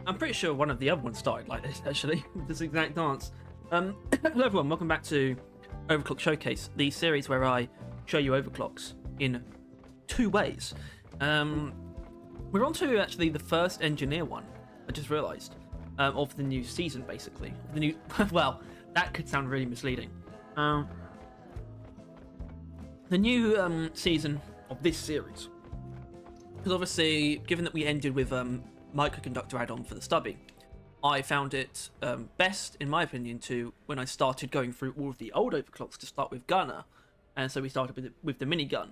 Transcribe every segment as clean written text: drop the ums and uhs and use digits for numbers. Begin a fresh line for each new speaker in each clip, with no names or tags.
I'm pretty sure one of the other ones started like this, actually, with this exact dance. Hello everyone, welcome back to Overclock Showcase, the series where I show you overclocks in two ways. We're on to actually the first engineer one, I just realised, of the new season, basically. The new, well, that could sound really misleading. The new season of this series. Because obviously, given that we ended with microconductor add-on for the stubby, I found it best, in my opinion, to when I started going through all of the old overclocks to start with Gunner, and so we started with the minigun.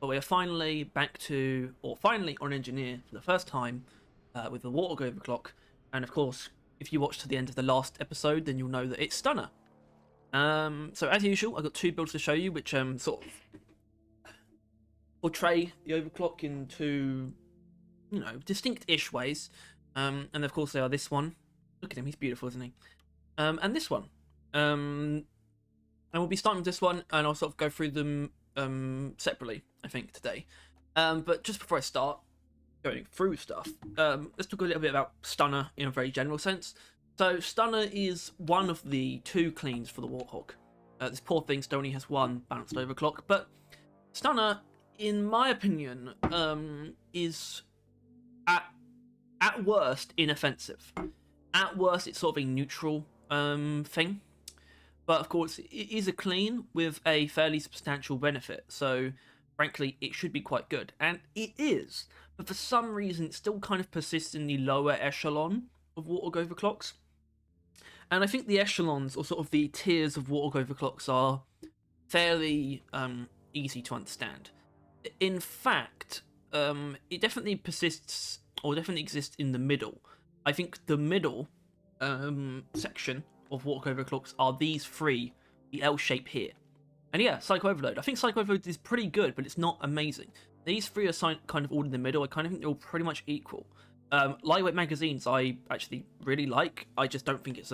But we are finally back to, or finally on engineer for the first time, with the Warthog overclock. And of course, if you watch to the end of the last episode, then you'll know that it's Stunner. So as usual, I've got two builds to show you, which sort of portray the overclock in two, distinct-ish ways. And of course they are this one. Look at him, he's beautiful, isn't he? And this one. And we'll be starting with this one, and I'll sort of go through them separately, I think, today. But just before I start going through stuff, let's talk a little bit about Stunner in a very general sense. So Stunner is one of the two cleans for the Warthog. This poor thing still only has one balanced overclock, but Stunner, in my opinion, is at worst inoffensive. At worst, it's sort of a neutral thing. But of course, it is a clean with a fairly substantial benefit. So frankly, it should be quite good. And it is. But for some reason, it still kind of persists in the lower echelon of Warthog overclocks. And I think the echelons, or sort of the tiers of Warthog overclocks, are fairly easy to understand. In fact, it definitely persists, or definitely exists in the middle. I think the middle section of Warthog overclocks are these three, the L shape here. And yeah, Psycho Overload. I think Psycho Overload is pretty good, but it's not amazing. These three are kind of all in the middle. I kind of think they're all pretty much equal. Lightweight magazines I actually really like. I just don't think it's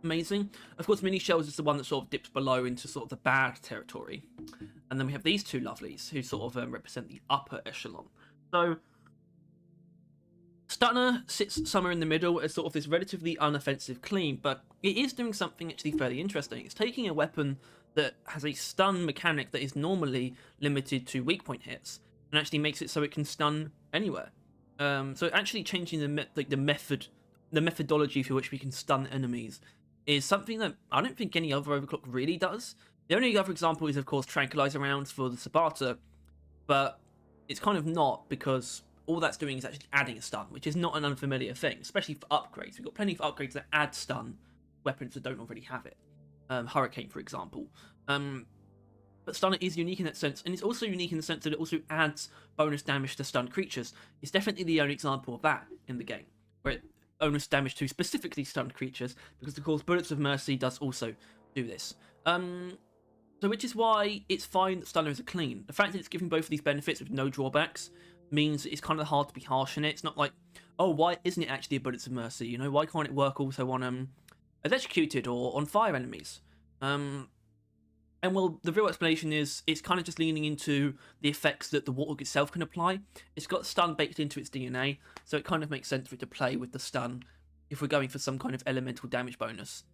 amazing. Of course, mini shells is the one that sort of dips below into sort of the bad territory. And then we have these two lovelies who sort of represent the upper echelon. So Stunner sits somewhere in the middle as sort of this relatively unoffensive clean, but it is doing something actually fairly interesting. It's taking a weapon that has a stun mechanic that is normally limited to weak point hits, and actually makes it so it can stun anywhere. So actually changing the methodology for which we can stun enemies is something that I don't think any other overclock really does. The only other example is, of course, tranquilizer rounds for the Sabata, but it's kind of not, because all that's doing is actually adding a stun, which is not an unfamiliar thing, especially for upgrades. We've got plenty of upgrades that add stun weapons that don't already have it. Hurricane, for example. But Stunner is unique in that sense, and it's also unique in the sense that it also adds bonus damage to stunned creatures. It's definitely the only example of that in the game, where it bonus damage to specifically stunned creatures, because of course Bullets of Mercy does also do this. So which is why it's fine that Stunner is a clean. The fact that it's giving both of these benefits with no drawbacks means it's kind of hard to be harsh in it. It's not like, oh, why isn't it actually a Bullets of Mercy? You know, why can't it work also on electrocuted or on fire enemies? And well, the real explanation is it's kind of just leaning into the effects that the Warthog itself can apply. It's got stun baked into its DNA, so it kind of makes sense for it to play with the stun. If we're going for some kind of elemental damage bonus,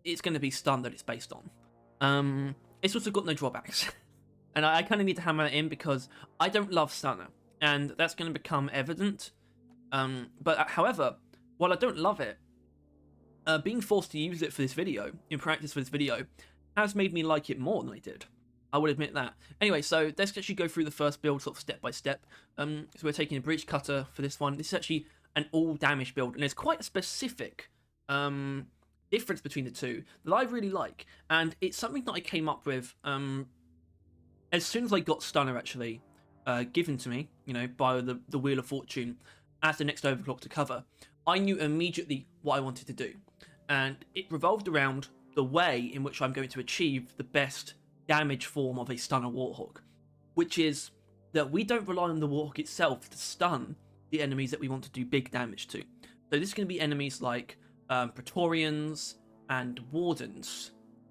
it's going to be stun that it's based on. It's also got no drawbacks. And I kind of need to hammer that in because I don't love Stunner, and that's going to become evident. But however, while I don't love it, being forced to use it for this video, in practice for this video, has made me like it more than I did. I will admit that. Anyway, so let's actually go through the first build sort of step by step. So we're taking a breach cutter for this one. This is actually an all damage build, and there's quite a specific difference between the two that I really like, and it's something that I came up with as soon as I got Stunner actually given to me, by the Wheel of Fortune as the next overclock to cover. I knew immediately what I wanted to do, and it revolved around the way in which I'm going to achieve the best damage form of a Stunner Warthog, which is that we don't rely on the Warthog itself to stun the enemies that we want to do big damage to. So this is going to be enemies like Praetorians and Wardens,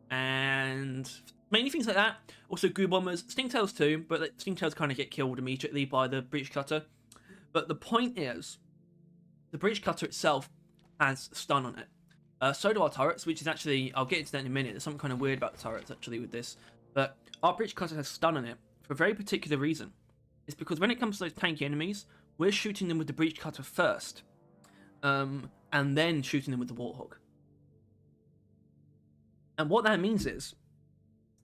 and mainly things like that. Also Goo Bombers, Stingtails too, but Stingtails kind of get killed immediately by the Breach Cutter. But the point is the breach cutter itself has stun on it. So do our turrets, which is actually, I'll get into that in a minute. There's something kind of weird about the turrets actually with this, but our breach cutter has stun on it for a very particular reason. It's because when it comes to those tanky enemies, we're shooting them with the breach cutter first, and then shooting them with the warthog. And what that means is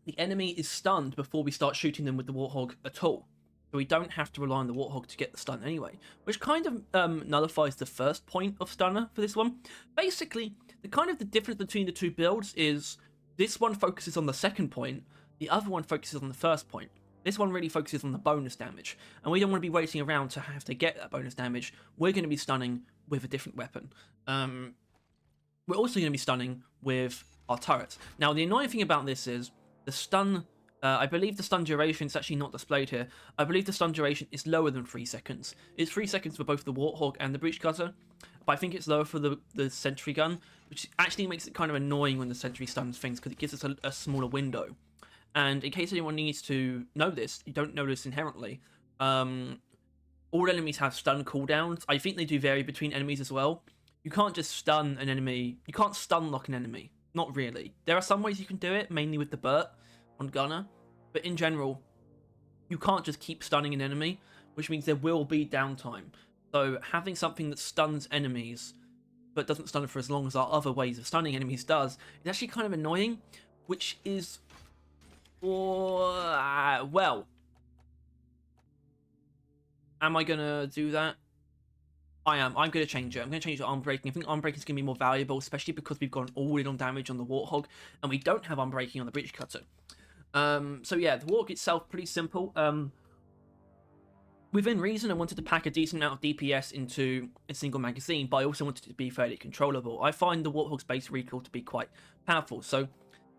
the enemy is stunned before we start shooting them with the warthog at all. So we don't have to rely on the warthog to get the stun anyway, which kind of nullifies the first point of stunner for this one. Basically, the difference between the two builds is this one focuses on the second point, the other one focuses on the first point. This one really focuses on the bonus damage, and we don't want to be waiting around to have to get that bonus damage. We're going to be stunning with a different weapon. We're also going to be stunning with our turrets. Now, the annoying thing about this is the stun. I believe the stun duration is actually not displayed here. I believe the stun duration is lower than 3 seconds. It's 3 seconds for both the Warthog and the Breach Cutter, but I think it's lower for the Sentry Gun, which actually makes it kind of annoying when the Sentry stuns things because it gives us a smaller window. And in case anyone needs to know this, you don't know this inherently. All enemies have stun cooldowns. I think they do vary between enemies as well. You can't just stun an enemy. You can't stun lock an enemy. Not really. There are some ways you can do it, mainly with the Burt on Gunner, but in general, you can't just keep stunning an enemy, which means there will be downtime. So having something that stuns enemies, but doesn't stun for as long as our other ways of stunning enemies does, is actually kind of annoying, which is, well, am I gonna do that? I am. I'm going to change it. I'm going to change the arm breaking. I think arm breaking is going to be more valuable, especially because we've gone all in on damage on the Warthog, and we don't have arm breaking on the Breach Cutter. So yeah, the Warthog itself, pretty simple. Within reason, I wanted to pack a decent amount of DPS into a single magazine, but I also wanted it to be fairly controllable. I find the Warthog's base recoil to be quite powerful, so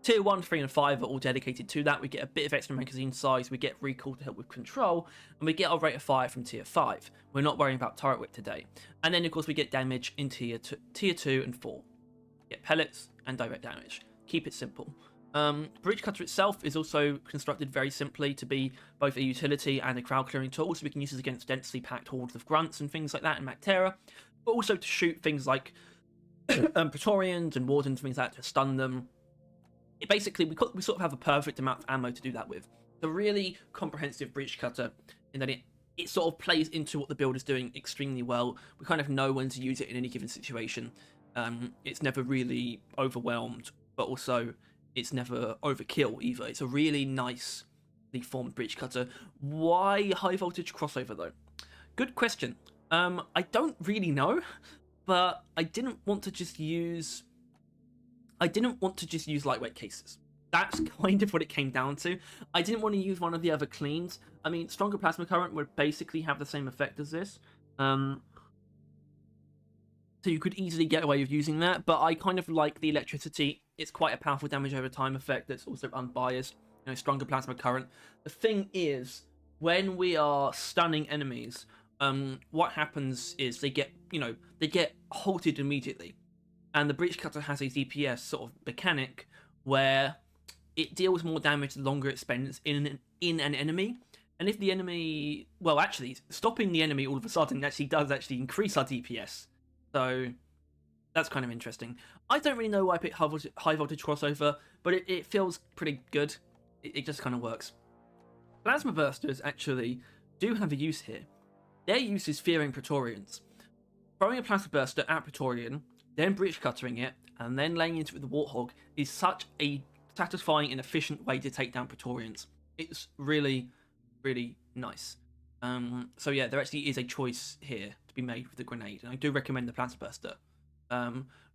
Tier 1, 3, and 5 are all dedicated to that. We get a bit of extra magazine size, we get recoil to help with control, and we get our rate of fire from Tier 5. We're not worrying about turret width today. And then, of course, we get damage in Tier 2 and 4. We get pellets and direct damage. Keep it simple. Breach Cutter itself is also constructed very simply to be both a utility and a crowd clearing tool, so we can use it against densely packed hordes of grunts and things like that in Mactera, but also to shoot things like Praetorians and Wardens, things like that, to stun them. Basically, we sort of have a perfect amount of ammo to do that with. It's a really comprehensive Breach Cutter in that it sort of plays into what the build is doing extremely well. We kind of know when to use it in any given situation. It's never really overwhelmed, but also it's never overkill either. It's a really nicely formed Breach Cutter. Why high voltage crossover though? Good question. I don't really know, but I didn't want to just use lightweight cases. That's kind of what it came down to. I didn't want to use one of the other cleans. I mean, stronger plasma current would basically have the same effect as this. So you could easily get away with using that, but I kind of like the electricity. It's quite a powerful damage over time effect that's also unbiased. You know, stronger plasma current. The thing is, when we are stunning enemies, what happens is they get halted immediately. And the Breach Cutter has a DPS sort of mechanic where it deals more damage the longer it spends in an enemy. And if the enemy, well, actually, stopping the enemy all of a sudden does increase our DPS. So that's kind of interesting. I don't really know why I picked high voltage crossover, but it feels pretty good. It just kind of works. Plasma Bursters actually do have a use here. Their use is fearing Praetorians. Throwing a Plasma Burster at Praetorian, then Breach Cuttering it, and then laying into it with the Warthog is such a satisfying and efficient way to take down Praetorians. It's really, really nice. So yeah, there actually is a choice here to be made with the grenade, and I do recommend the Plasma Burster.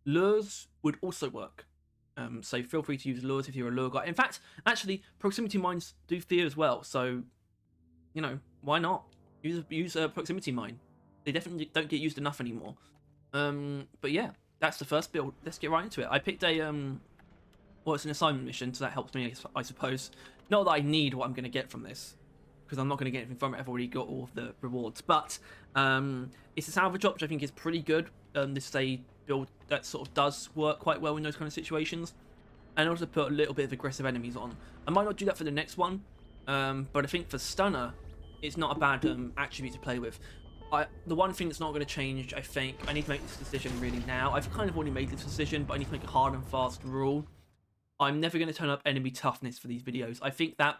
Lures would also work. So feel free to use lures if you're a lure guy. In fact, actually, proximity mines do fear as well, so, you know, why not? Use a proximity mine. They definitely don't get used enough anymore. But yeah, that's the first build. Let's get right into it. I picked a, well, it's an assignment mission, so that helps me, I suppose. Not that I need what I'm going to get from this, because I'm not going to get anything from it. I've already got all of the rewards. But it's a salvage drop, which I think is pretty good. This is a build that sort of does work quite well in those kind of situations. And also put a little bit of aggressive enemies on. I might not do that for the next one, but I think for Stunner, it's not a bad attribute to play with. The one thing that's not going to change, I think, I need to make this decision really now. I've kind of already made this decision, but I need to make a hard and fast rule. I'm never going to turn up enemy toughness for these videos. I think that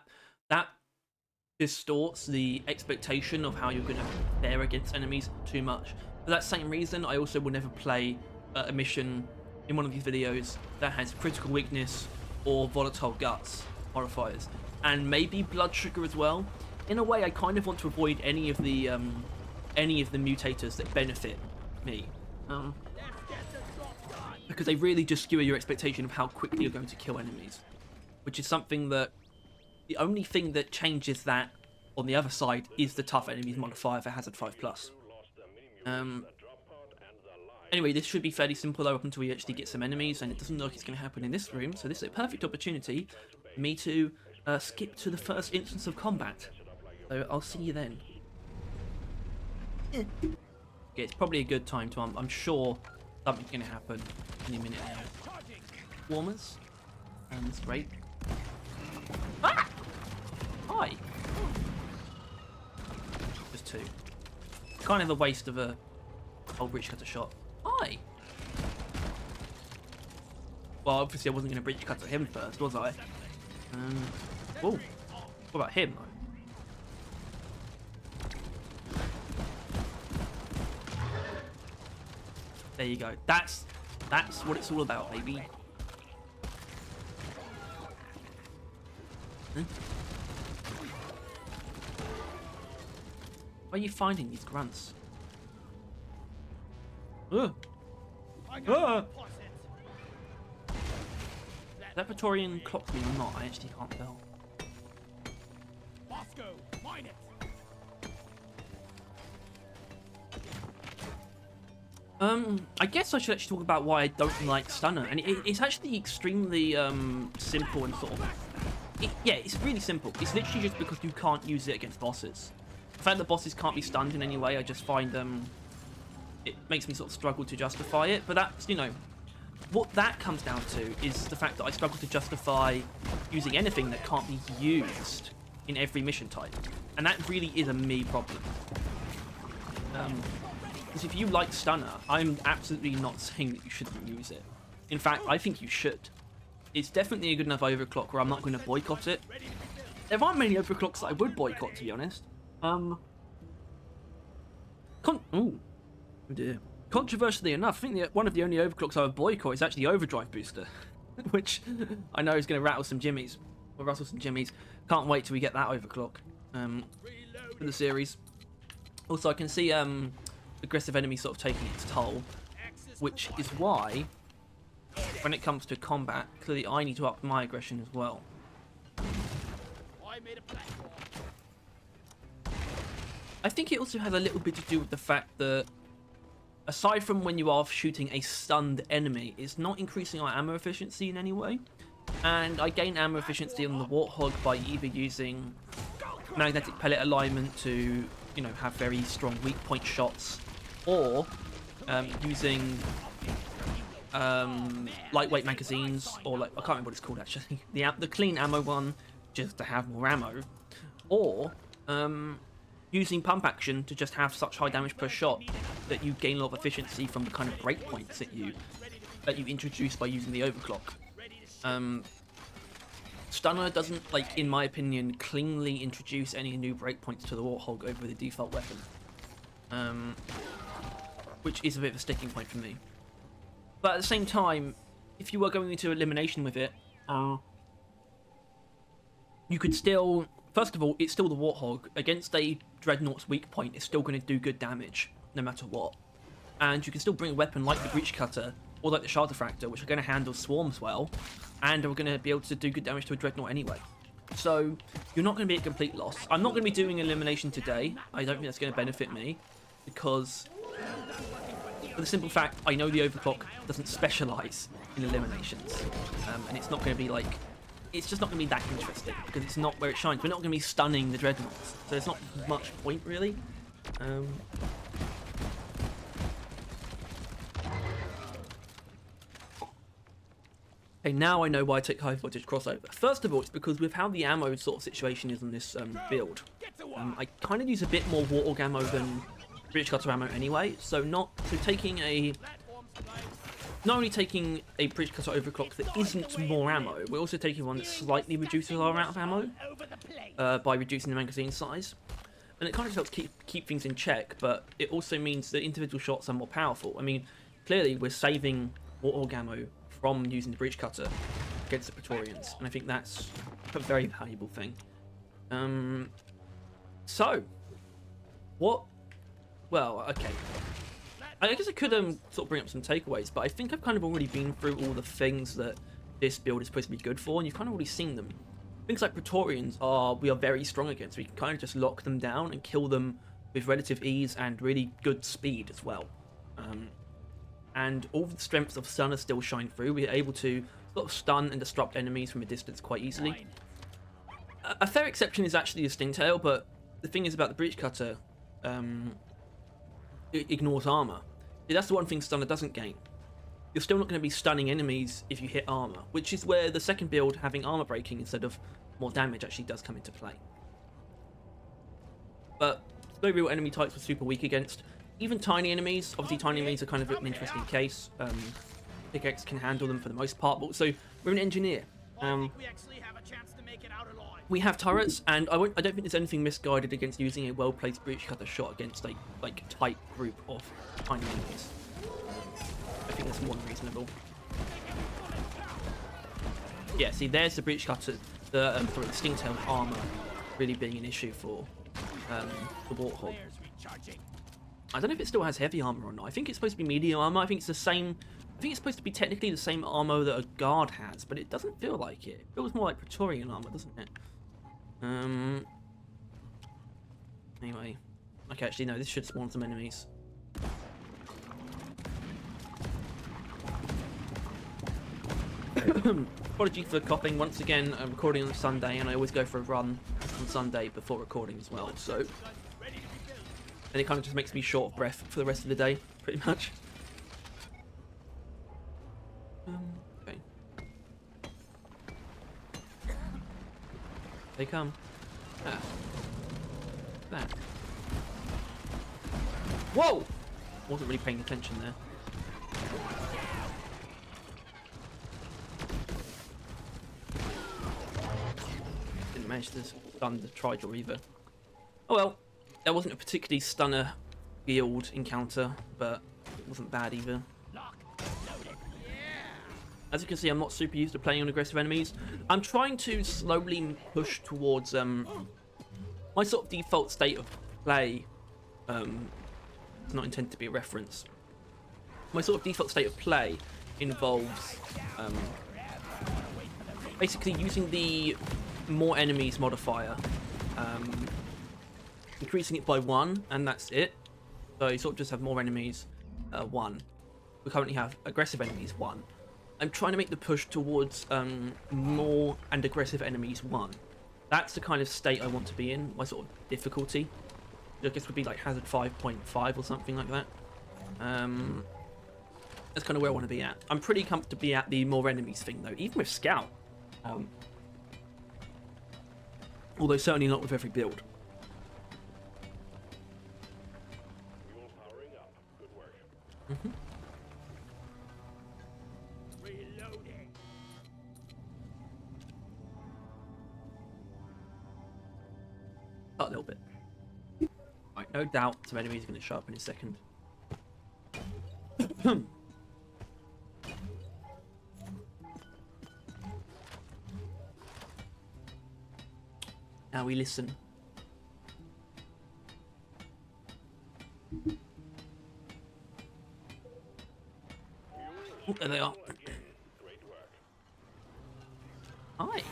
distorts the expectation of how you're going to fare against enemies too much. For that same reason, I also will never play a mission in one of these videos that has critical weakness or volatile guts modifiers, and maybe blood sugar as well. In a way, I kind of want to avoid any of the mutators that benefit me, because they really just skewer your expectation of how quickly you're going to kill enemies, which is something that the only thing that changes that on the other side is the tough enemies modifier for Hazard 5+. Anyway, this should be fairly simple though up until we actually get some enemies, and it doesn't look like it's going to happen in this room, so this is a perfect opportunity for me to skip to the first instance of combat. So I'll see you then. Yeah, it's probably a good time to, I'm sure something's going to happen any minute now. Warmers. That's great. Ah! Hi! Just two. Kind of a waste of a whole breach cutter shot. Hi! Well, obviously I wasn't going to breach cutter him first, was I? Oh. What about him, though? There you go. That's what it's all about, baby. Where are you finding these grunts? Ugh. Is that Praetorian clock me or not? I actually can't tell. I guess I should actually talk about why I don't like Stunner, and it's actually extremely simple and sort of. Yeah, it's really simple. It's literally just because you can't use it against bosses. The fact that bosses can't be stunned in any way, I just find it makes me sort of struggle to justify it. But that's, you know, what that comes down to is the fact that I struggle to justify using anything that can't be used in every mission type, and that really is a me problem. Because if you like Stunner, I'm absolutely not saying that you shouldn't use it. In fact, I think you should. It's definitely a good enough overclock where I'm not going to boycott it. There aren't many overclocks that I would boycott, to be honest. Oh dear. Controversially enough, I think one of the only overclocks I would boycott is actually Overdrive Booster, which I know is going to rattle some jimmies. Or rustle some jimmies. Can't wait till we get that overclock for the series. Also, I can see aggressive enemies sort of taking its toll, which is why, when it comes to combat, clearly I need to up my aggression as well. I think it also has a little bit to do with the fact that, aside from when you are shooting a stunned enemy, it's not increasing our ammo efficiency in any way. And I gain ammo efficiency on the Warthog by either using magnetic pellet alignment to, you know, have very strong weak point shots, or using lightweight magazines, or like, I can't remember what it's called actually, the clean ammo one, just to have more ammo, or using pump action to just have such high damage per shot that you gain a lot of efficiency from the kind of breakpoints that you introduce by using the overclock. Stunner doesn't, like, in my opinion, cleanly introduce any new breakpoints to the Warthog over the default weapon, which is a bit of a sticking point for me. But at the same time, if you were going into elimination with it, you could still, first of all, it's still the Warthog. Against a Dreadnought's weak point, it's still going to do good damage, no matter what. And you can still bring a weapon like the Breach Cutter, or like the Shard Diffractor, which are going to handle swarms well, and are going to be able to do good damage to a Dreadnought anyway. So, you're not going to be a complete loss. I'm not going to be doing elimination today. I don't think that's going to benefit me, because, for the simple fact, I know the Overclock doesn't specialise in eliminations. And it's not going to be like, it's just not going to be that interesting, because it's not where it shines. We're not going to be stunning the Dreadnoughts, so there's not much point, really. Okay, now I know why I take high voltage crossover. First of all, it's because with how the ammo sort of situation is on this build, I kind of use a bit more Warthog ammo than breach cutter ammo anyway. So taking a not only taking a breach cutter overclock that isn't more ammo, we're also taking one that slightly reduces our amount of ammo by reducing the magazine size. And it kind of helps keep things in check, but it also means that individual shots are more powerful. I mean, clearly we're saving more ammo from using the breach cutter against the Praetorians, and I think that's a very valuable thing. So, what? Well, okay. I guess I could sort of bring up some takeaways, but I think I've kind of already been through all the things that this build is supposed to be good for, and you've kind of already seen them. Things like Praetorians we are very strong against. We can kind of just lock them down and kill them with relative ease and really good speed as well. And all the strengths of stun are still shine through. We're able to sort of stun and disrupt enemies from a distance quite easily. A fair exception is actually the Stingtail, but the thing is about the breach cutter, it ignores armor. That's the one thing stunner doesn't gain. You're still not going to be stunning enemies if you hit armor, which is where the second build, having armor breaking instead of more damage, actually does come into play. But no real enemy types we're super weak against. Even tiny enemies, obviously tiny enemies are kind of an interesting case. Pickaxe can handle them for the most part, but also we're an engineer. We have turrets, and I don't think there's anything misguided against using a well-placed breach cutter shot against a tight group of tiny enemies. I think that's more than reasonable. Yeah, see, there's the breach cutter, the Stingtail armor really being an issue for the Warthog. I don't know if it still has heavy armor or not. I think it's supposed to be medium armor. I think it's the same. I think it's supposed to be technically the same armor that a guard has, but it doesn't feel like it. It feels more like Praetorian armor, doesn't it? Anyway. Okay, actually, no, this should spawn some enemies. Apology for coughing. Once again, I'm recording on Sunday, and I always go for a run on Sunday before recording as well, so... And it kind of just makes me short of breath for the rest of the day, pretty much. Okay. They come. Ah. That. Whoa! Wasn't really paying attention there. Didn't manage to stun the Tridor either. Oh well. That wasn't a particularly stunner guild encounter, but it wasn't bad either. As you can see, I'm not super used to playing on aggressive enemies. I'm trying to slowly push towards my sort of default state of play. It's not intended to be a reference. My sort of default state of play involves basically using the more enemies modifier, increasing it by 1, and that's it. So you sort of just have more enemies, 1. We currently have aggressive enemies, 1. I'm trying to make the push towards more and aggressive enemies, 1. That's the kind of state I want to be in, my sort of difficulty. I guess would be like hazard 5.5 or something like that. That's kind of where I want to be at. I'm pretty comfortable at the more enemies thing though, even with Scout. Although certainly not with every build. Mm-hmm. Reloading. A little bit. Right, no doubt some enemies are going to show up in a second. Now we listen. Oh, there they are. Hi.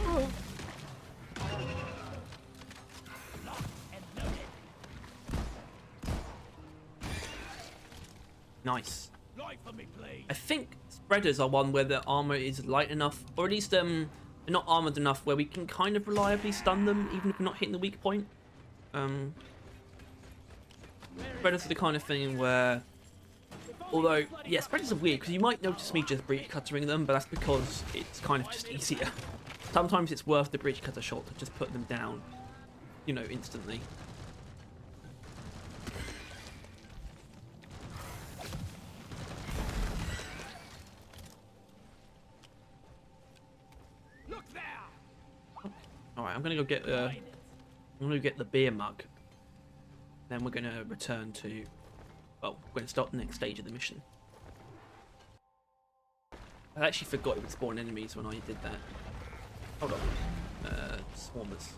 Oh. Nice. I think spreaders are one where the armor is light enough, or at least they're not armored enough where we can kind of reliably stun them, even if we're not hitting the weak point. Spreaders are the kind of thing where Although, yeah, spreaders are weird, because you might notice me just breach cuttering them, but that's because it's kind of just easier. Sometimes it's worth the breach cutter shot to just put them down, you know, instantly. Alright, I'm gonna go get the beer mug. Then we're gonna return to, well, we're gonna start the next stage of the mission. I actually forgot it would spawn enemies when I did that. Hold on. Swarmers.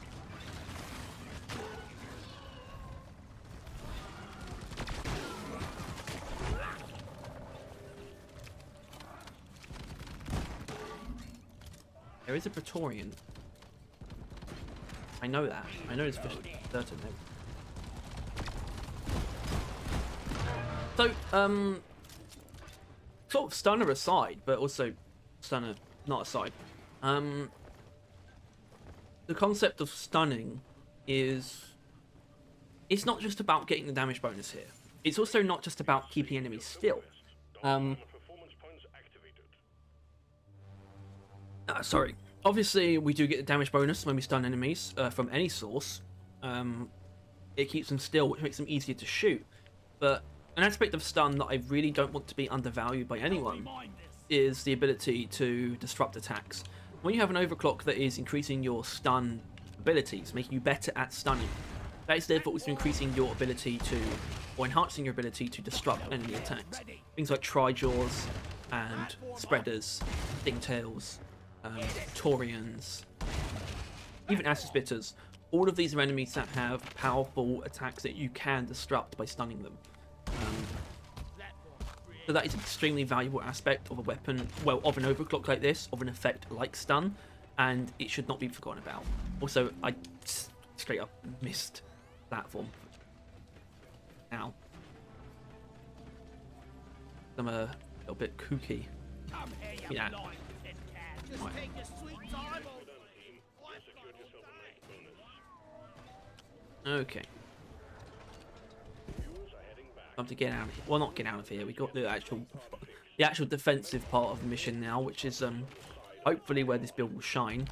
There is a Praetorian. I know that. I know it's for certain. So, sort of stunner aside, but also stunner not aside. The concept of stunning is, it's not just about getting the damage bonus here. It's also not just about keeping enemies still. Sorry. Obviously, we do get the damage bonus when we stun enemies from any source. It keeps them still, which makes them easier to shoot. But an aspect of stun that I really don't want to be undervalued by anyone is the ability to disrupt attacks. When you have an overclock that is increasing your stun abilities, making you better at stunning, that is therefore also increasing your ability to, or enhancing your ability to disrupt enemy attacks. Things like Trijaws and Spreaders, Stingtails, Taurians, even Acid Spitters. All of these are enemies that have powerful attacks that you can disrupt by stunning them. So that is an extremely valuable aspect of a weapon, well, of an overclock like this, of an effect like stun, and it should not be forgotten about. Also, I straight up missed platform. Ow. I'm a little bit kooky. Yeah. Right. Okay. Time to get out of here. Well, not get out of here. We got the actual defensive part of the mission now, which is hopefully where this build will shine.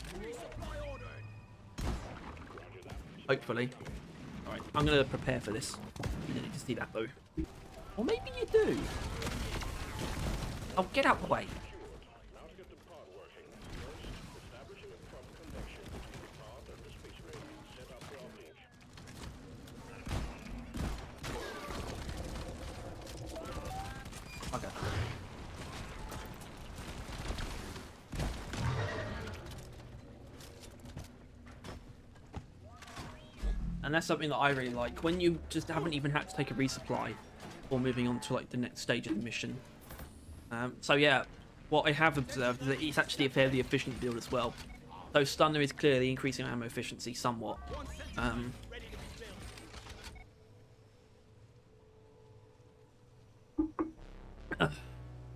Hopefully. All right, I'm gonna prepare for this. You don't need to see that though. Or maybe you do. Oh, get out the way. Okay. And that's something that I really like, when you just haven't even had to take a resupply or moving on to like the next stage of the mission. So yeah, what I have observed is that it's actually a fairly efficient build as well. Though Stunner is clearly increasing ammo efficiency somewhat.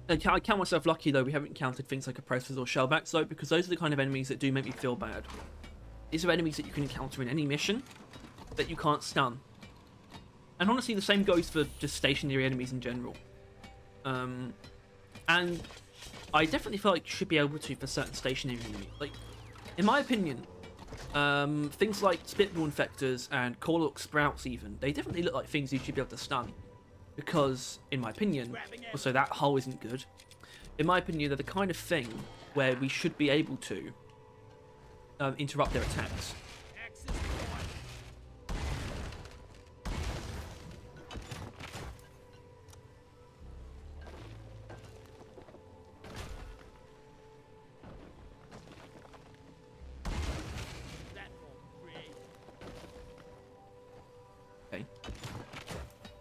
I count myself lucky though we haven't encountered things like oppressors or shellbacks though, because those are the kind of enemies that do make me feel bad. These are enemies that you can encounter in any mission that you can't stun. And honestly, the same goes for just stationary enemies in general. And I definitely feel like you should be able to for certain stationary enemies. Like, in my opinion, things like Spitball Infectors and Corlock Sprouts even, they definitely look like things you should be able to stun. Because, in my opinion, also that hull isn't good. In my opinion, they're the kind of thing where we should be able to interrupt their attacks. Okay.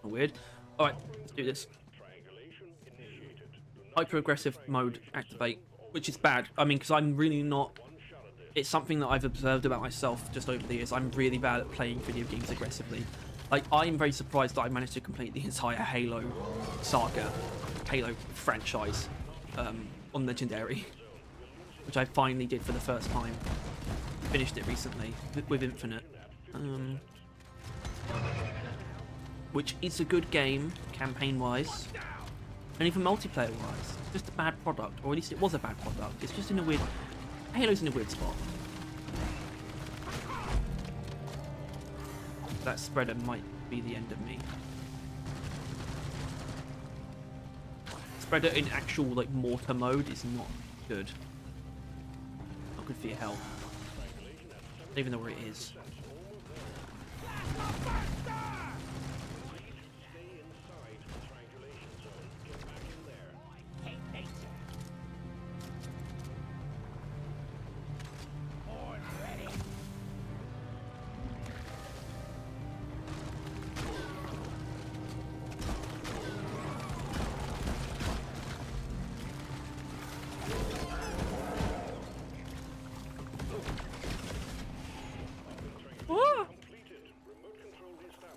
Weird. Alright, let's do this. Hyper-aggressive mode activate, which is bad. I mean, because I'm really not... It's something that I've observed about myself just over the years. I'm really bad at playing video games aggressively. Like, I'm very surprised that I managed to complete the entire Halo saga, Halo franchise, on Legendary, which I finally did for the first time. Finished it recently with Infinite. Which is a good game, campaign-wise. And even multiplayer-wise, just a bad product, or at least it was a bad product. It's just in a weird... Halo's in a weird spot. That spreader might be the end of me. Spreader in actual, like, mortar mode is not good. Not good for your health. I don't even know where it is.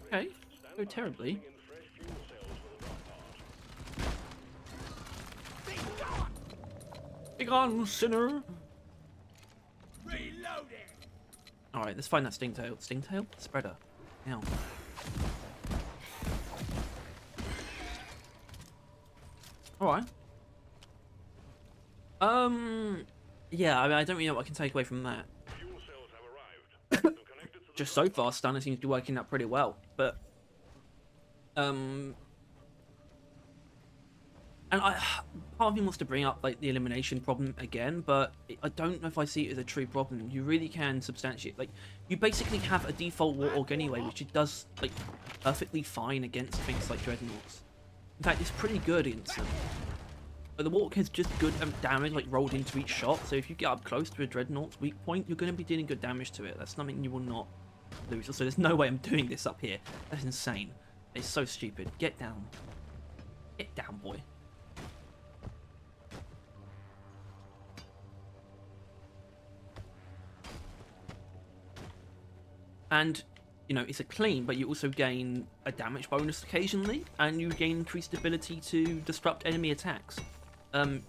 Okay, go terribly. Be gone, sinner! Alright, let's find that stingtail. Stingtail? Spreader. Ow. Alright. Yeah, I mean, I don't really know what I can take away from that. Just so far, Stunner seems to be working out pretty well, but and part of me wants to bring up like the elimination problem again, but I don't know if I see it as a true problem. You really can substantiate, like, you basically have a default Warthog anyway, which it does like perfectly fine against things like Dreadnoughts. In fact, it's pretty good against them. But the Warthog has just good damage, like, rolled into each shot, so if you get up close to a Dreadnought's weak point, you're going to be dealing good damage to it. That's something you will not lose. Also, there's no way I'm doing this up here. That's insane. It's so stupid. Get down. Get down, boy. And, you know, it's a clean, but you also gain a damage bonus occasionally, and you gain increased ability to disrupt enemy attacks.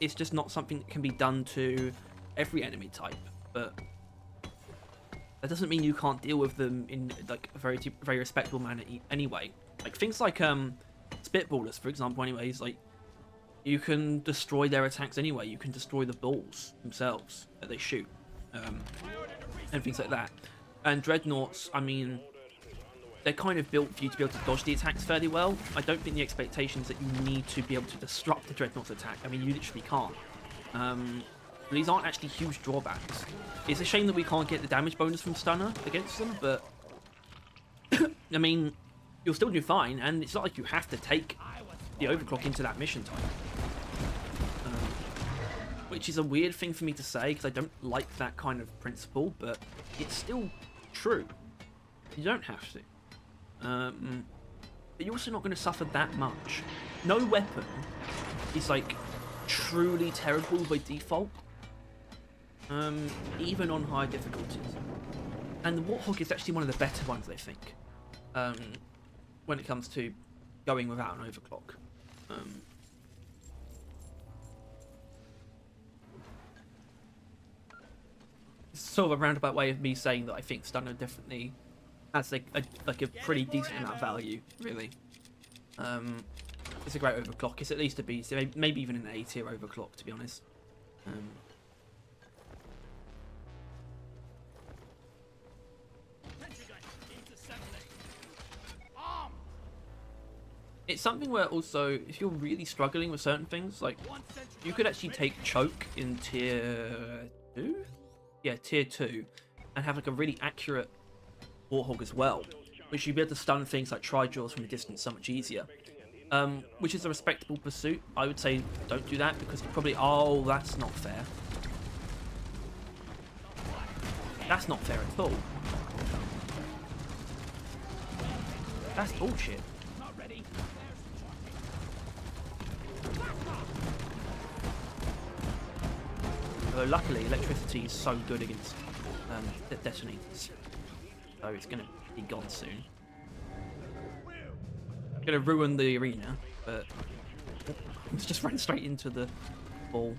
It's just not something that can be done to every enemy type, but that doesn't mean you can't deal with them in like a very respectable manner anyway. Like things like spitballers, for example. Anyways, like you can destroy their attacks anyway. You can destroy the balls themselves that they shoot, and things like that. And Dreadnoughts, I mean, they're kind of built for you to be able to dodge the attacks fairly well. I don't think the expectation is that you need to be able to disrupt the Dreadnought's attack. I mean, you literally can't. These aren't actually huge drawbacks. It's a shame that we can't get the damage bonus from Stunner against them, but I mean, you'll still do fine, and it's not like you have to take the Overclock into that mission type. Which is a weird thing for me to say, because I don't like that kind of principle, but it's still true. You don't have to. But you're also not going to suffer that much. No weapon is like truly terrible by default, even on high difficulties. And the Warthog is actually one of the better ones, I think, when it comes to going without an overclock. It's sort of a roundabout way of me saying that I think Stunner definitely has like a pretty decent amount of value, really. It's a great overclock. It's at least a B, so maybe even an A tier overclock, to be honest. It's something where also, if you're really struggling with certain things, like you could actually take Choke in tier 2? Yeah, tier 2, and have like a really accurate Warthog as well, which you'd be able to stun things like Tri-Jaws from a distance so much easier. Which is a respectable pursuit. I would say don't do that, because you probably... Oh, that's not fair. That's not fair at all. That's bullshit. Although luckily electricity is so good against detonators, so it's going to be gone soon. I'm going to ruin the arena, but it's just ran straight into the ball.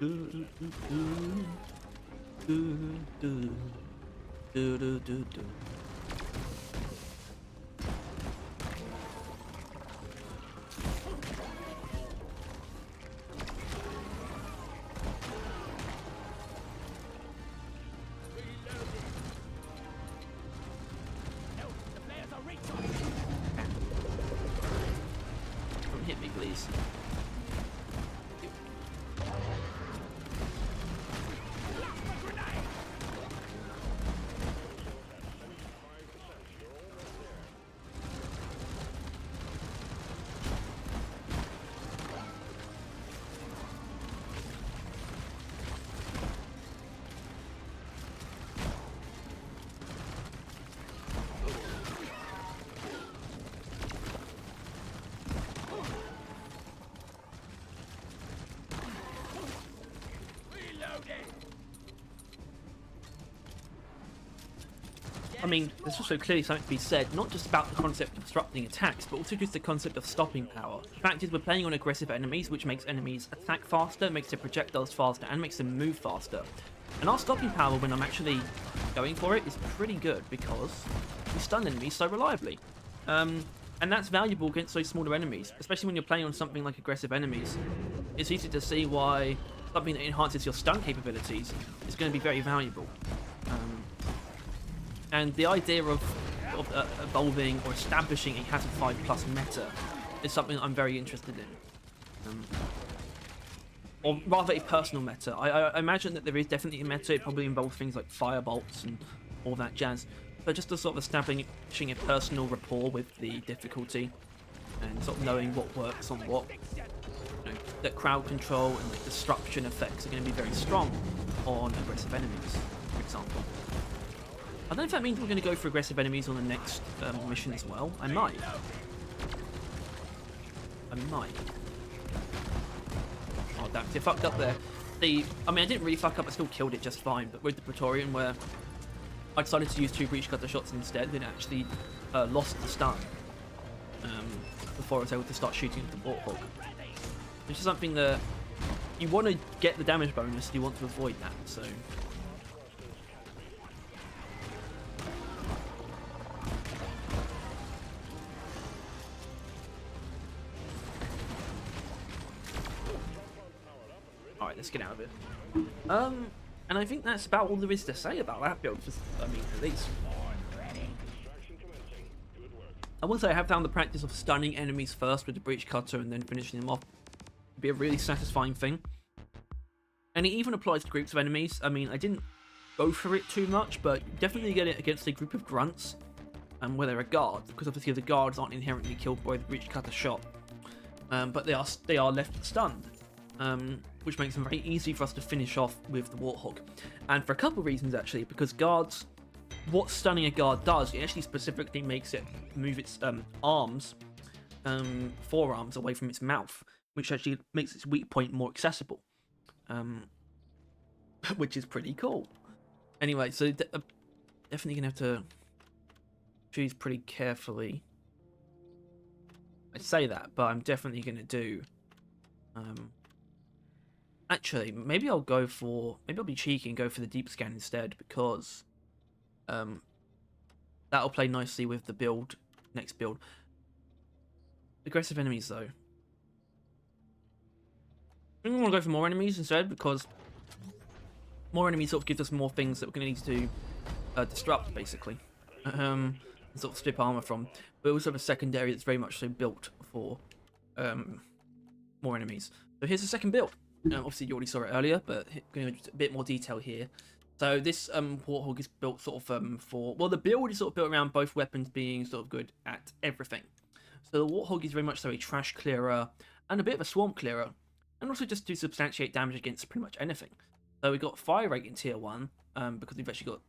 Don't hit me, please. I mean, there's also clearly something to be said, not just about the concept of disrupting attacks, but also just the concept of stopping power. The fact is, we're playing on aggressive enemies, which makes enemies attack faster, makes their projectiles faster, and makes them move faster. And our stopping power, when I'm actually going for it, is pretty good, because we stun enemies so reliably. And that's valuable against those smaller enemies, especially when you're playing on something like aggressive enemies. It's easy to see why something that enhances your stun capabilities is going to be very valuable. And the idea of evolving or establishing a Hazard 5 plus meta is something I'm very interested in. Or rather a personal meta. I imagine that there is definitely a meta. It probably involves things like firebolts and all that jazz. But just a sort of establishing a personal rapport with the difficulty and sort of knowing what works on what. You know, that crowd control and like, disruption effects are going to be very strong on aggressive enemies, for example. I don't know if that means we're going to go for aggressive enemies on the next mission as well. I might. Oh, damn, I fucked up there. I mean, I didn't really fuck up, I still killed it just fine, but with the Praetorian, where I decided to use 2 breach cutter shots instead, then actually lost the stun before I was able to start shooting at the Warthog. Which is something that you want to get the damage bonus, you want to avoid that, so... Alright, let's get out of it. And I think that's about all there is to say about that build, I mean, at least. I will say I have found the practice of stunning enemies first with the breach cutter and then finishing them off to be a really satisfying thing. And it even applies to groups of enemies. I mean, I didn't go for it too much, but definitely get it against a group of grunts where they're a guard, because obviously the guards aren't inherently killed by the breach cutter shot, but they are left stunned. Which makes them very easy for us to finish off with the Warthog. And for a couple of reasons, actually, because guards, what stunning a guard does, it actually specifically makes it move its forearms away from its mouth, which actually makes its weak point more accessible, which is pretty cool. Anyway, so definitely gonna have to choose pretty carefully. I say that, but I'm definitely gonna do... Actually, maybe I'll be cheeky and go for the deep scan instead, because that'll play nicely with the next build. Aggressive enemies, though. I think I want to go for more enemies instead, because more enemies sort of gives us more things that we're going to need to disrupt, basically. And sort of strip armor from. We also have a secondary that's very much so built for more enemies. So here's the second build. Obviously, you already saw it earlier, but going into a bit more detail here. So this Warthog is built sort of for... Well, the build is sort of built around both weapons being sort of good at everything. So the Warthog is very much so a trash clearer and a bit of a swamp clearer, and also just to substantiate damage against pretty much anything. So we got fire rate in tier 1, because we've actually got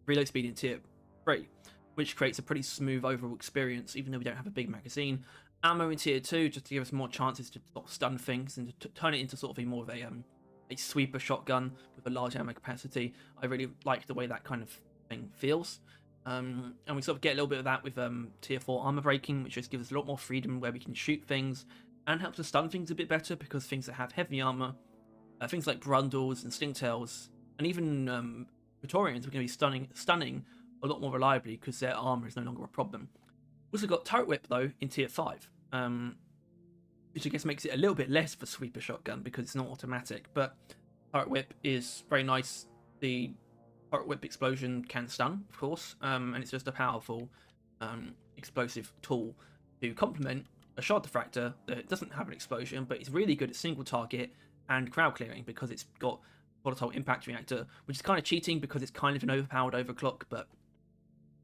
reload speed in tier 3, which creates a pretty smooth overall experience, even though we don't have a big magazine. Ammo in tier 2, just to give us more chances to sort of stun things and to turn it into sort of a more of a sweeper shotgun with a large ammo capacity. I really like the way that kind of thing feels. And we sort of get a little bit of that with tier 4 armor breaking, which just gives us a lot more freedom where we can shoot things and helps to stun things a bit better because things that have heavy armor, things like Brundles and Stingtails, and even Praetorians are going to be stunning a lot more reliably because their armor is no longer a problem. We've also got Turret Whip though in tier 5, which I guess makes it a little bit less of a sweeper shotgun because it's not automatic. But Turret Whip is very nice. The Turret Whip explosion can stun, of course, and it's just a powerful explosive tool to complement a shard diffractor that doesn't have an explosion, but it's really good at single target and crowd clearing because it's got volatile impact reactor, which is kind of cheating because it's kind of an overpowered overclock, but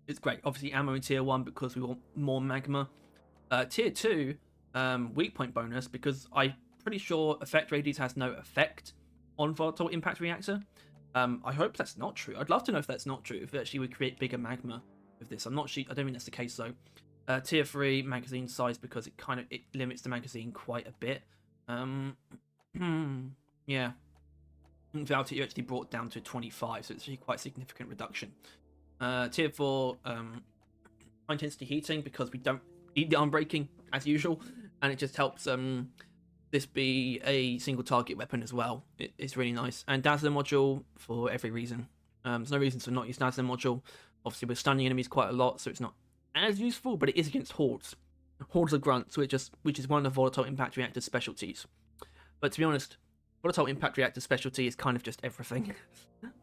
it's great. Obviously ammo in tier 1 because we want more magma. Tier 2, weak point bonus because I'm pretty sure effect radius has no effect on volatile impact reactor. I hope that's not true. I'd love to know if that's not true, if it actually would create bigger magma with this. I don't think that's the case though. Tier 3 magazine size because it limits the magazine quite a bit. Yeah. Without it, you actually brought down to 25, so it's actually quite a significant reduction. Tier 4, high intensity heating because we don't need the unbreaking as usual, and it just helps this be a single target weapon as well. It's really nice. And Dazzler module for every reason. There's no reason to not use Dazzler module. Obviously, we're stunning enemies quite a lot, so it's not as useful, but it is against hordes. Hordes of grunts, which is one of the volatile impact reactor specialties. But to be honest, volatile impact reactor specialty is kind of just everything.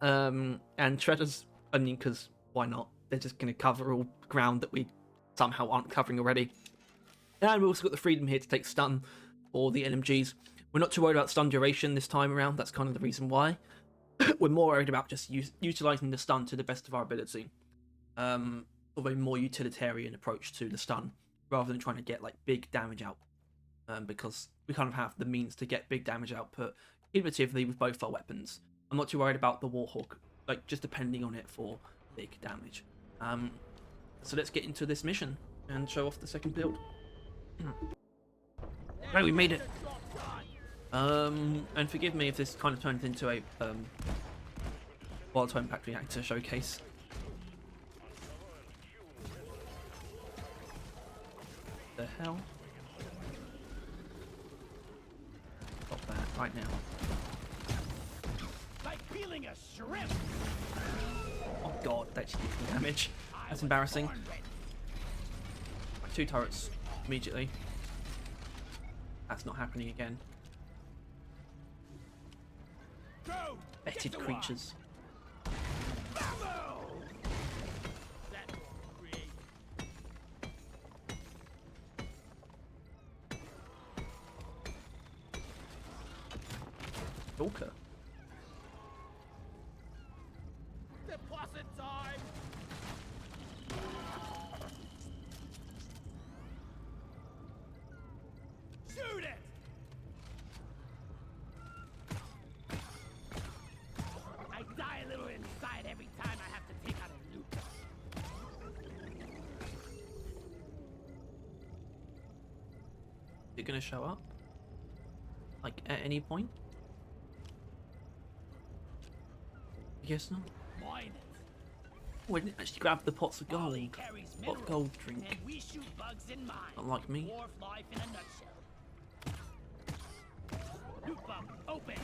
And shredders, I mean, because why not? They're just going to cover all ground that we somehow aren't covering already. And we've also got the freedom here to take stun for the NMGs. We're not too worried about stun duration this time around. That's kind of the reason why. We're more worried about just utilizing the stun to the best of our ability. Of a more utilitarian approach to the stun, rather than trying to get like big damage out. Because we kind of have the means to get big damage output cumulatively with both our weapons. I'm not too worried about the Warhawk, like just depending on it for big damage. So let's get into this mission and show off the second build. Right, we made it. And forgive me if this kind of turns into a volatile impact reactor showcase. The hell? Stop that right now.
Like peeling a shrimp.
Oh god, that actually did some damage. That's embarrassing. 2 turrets immediately. That's not happening again. Fetid creatures. Stalker.
Deposit time. Shoot it. I die a little inside every time I have to take out a loot.
Is it gonna show up? Like at any point? I guess not.
Mine it.
Oh, I didn't actually grab the pots of gold.
Molly carries
Pot
minerals,
gold drink.
and we shoot bugs in mine.
Not like me.
Dwarf life in a nutshell. Loot bump open.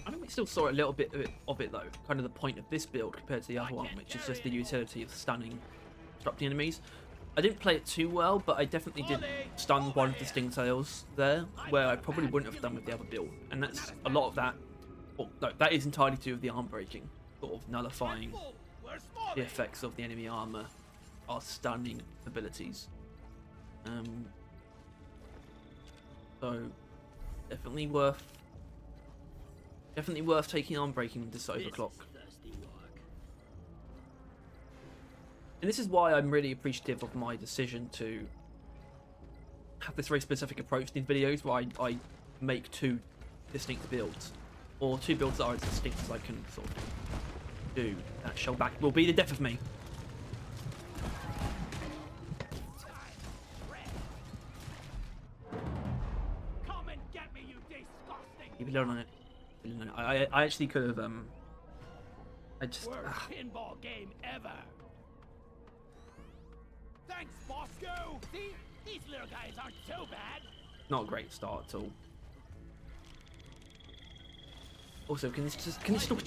I think we still saw a little bit of it though. Kind of the point of this build compared to the other one, which is just the utility of stunning, disrupting enemies. I didn't play it too well, but I definitely did stun one of the Stingtails there, where I probably wouldn't have done with the other build. And that's a lot of that. Well, no, that is entirely to do with the arm breaking, sort of nullifying the effects of the enemy armor, our stunning abilities. So definitely worth taking arm breaking with this overclock. And this is why I'm really appreciative of my decision to have this very specific approach to these videos, where I make 2 distinct builds, or 2 builds that are as distinct as I can sort of do. That shell back will be the death of me.
Come and get me, you disgusting.
Keep it on it. I actually could have I just...
Worst pinball game ever. Thanks, Bosco. See, these little guys aren't so bad.
Not a great start at all. Also, can this still...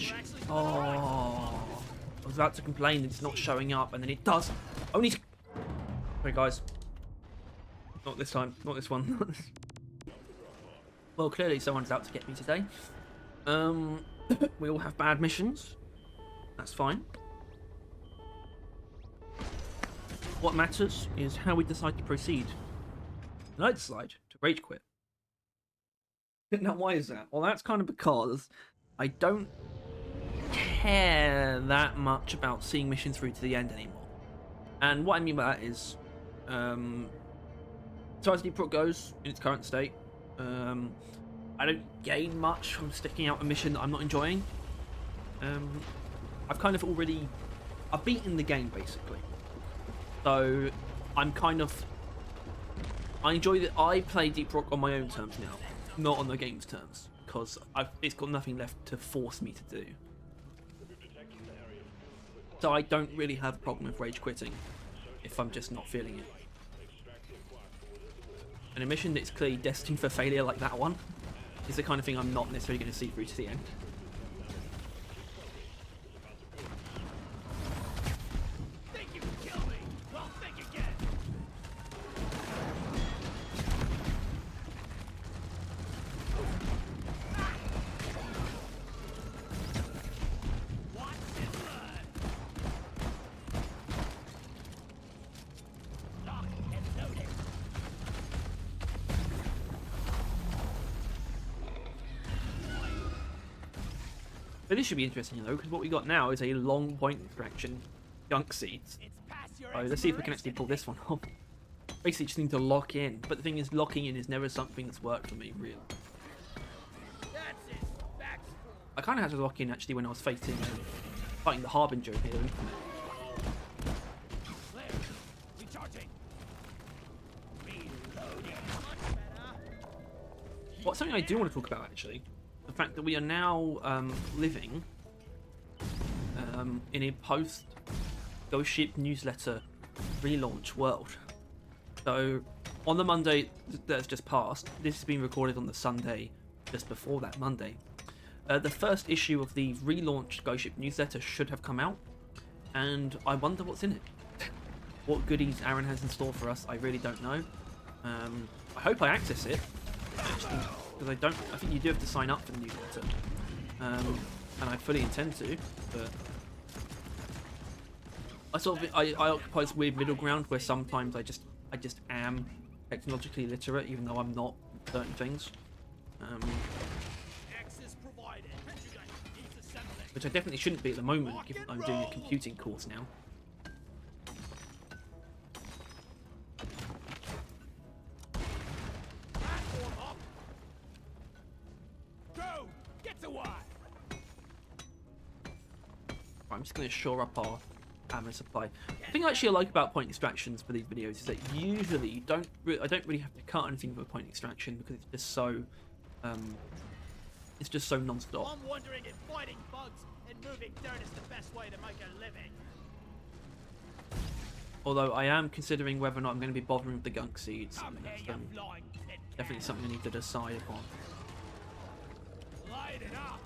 Oh... I was about to complain that it's not showing up, and then it does. Only... Sorry, guys. Not this time. Not this one. Well, clearly someone's out to get me today. We all have bad missions. That's fine. What matters is how we decide to proceed. And I decide to rage quit. Now, why is that? Well, that's kind of because I don't care that much about seeing missions through to the end anymore. And what I mean by that is, as far as Deep Rock goes in its current state, I don't gain much from sticking out a mission that I'm not enjoying. I've kind of already... I've beaten the game, basically. So, I'm kind of... I enjoy that I play Deep Rock on my own terms now, not on the game's terms, because it's got nothing left to force me to do. So I don't really have a problem with rage quitting if I'm just not feeling it. And a mission that's clearly destined for failure like that one is the kind of thing I'm not necessarily going to see through to the end.
Think you can kill me? Well, think again. Watch this blood. Lock and loaded.
But this should be interesting though, because what we got now is a long point extraction gunk seeds.
It's past your
Oh, let's see if we can actually pull this one off. Basically just need to lock in, but the thing is, locking in is never something that's worked for me, really.
That's it. Back to full.
I kind of had to lock in actually when I was fighting the Harbinger here.
Clear. Recharging. Reloading. Much better.
What's something I do want to talk about actually, the fact that we are now living in a post Ghost Ship newsletter relaunch world. So on the Monday that's just passed, this has been recorded on the Sunday just before that Monday. The first issue of the relaunched Ghost Ship newsletter should have come out, and I wonder what's in it. What goodies Aaron has in store for us, I really don't know. I hope I access it, because I think you do have to sign up for the newsletter, and I fully intend to, but I occupy this weird middle ground where sometimes I just am technologically literate, even though I'm not certain things.
Access provided. Needs assembling.
Which I definitely shouldn't be at the moment, given I'm doing a computing course now.
Platform up. Go. Get to work.
Right, I'm just going to shore up our ammo supply. The thing actually I like about point extractions for these videos is that usually I don't really have to cut anything for a point extraction, because it's just so non-stop.
I'm wondering if fighting bugs and moving dirt is the best way to make a living.
Although I am considering whether or not I'm going to be bothering with the gunk seeds.
Come here,
That's,
you flying tin
definitely
can.
something I need to decide upon.
Light it up.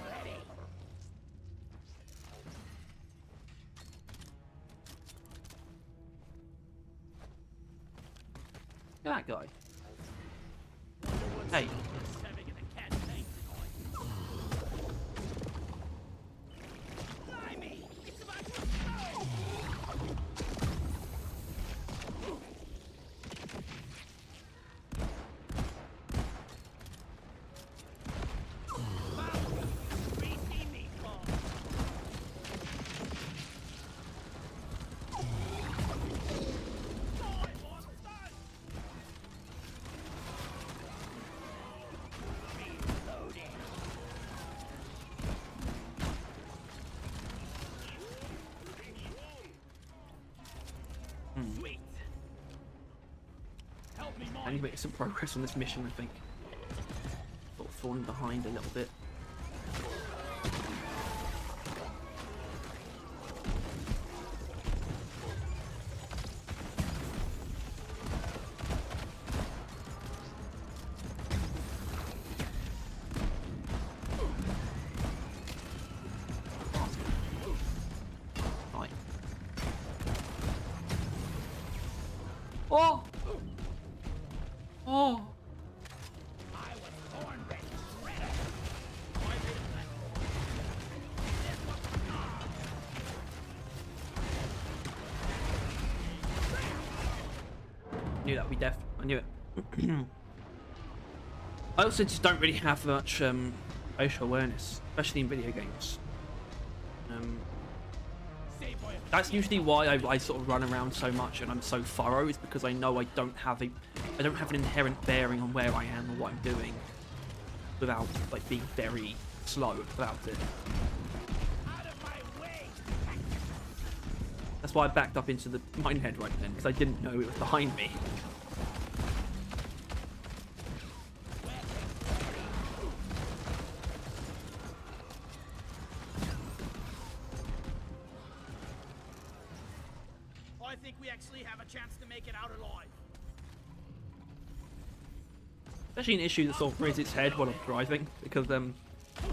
Ready.
Look at that guy. Hey.
Just having an campaign tonight. Blimey, it's about to explode. Greasy meatball. Die, monster! Help me
I need
mind
to make some progress on this mission, I think. Sort of falling behind a little bit. Right. Oh! Oh!
I was born ready, shredder. I made a plan. This was
Knew that would be death. I knew it. I also just don't really have much facial awareness, especially in video games.
save boy.
That's usually why I sort of run around so much and I'm so thorough, is because I know I don't have an inherent bearing on where I am or what I'm doing, without like being very slow about it.
Out of my way.
That's why I backed up into the minehead right then, because I didn't know it was behind me.
I think we actually have a chance to make it out alive.
Especially an issue that sort of raises its head while I'm driving, because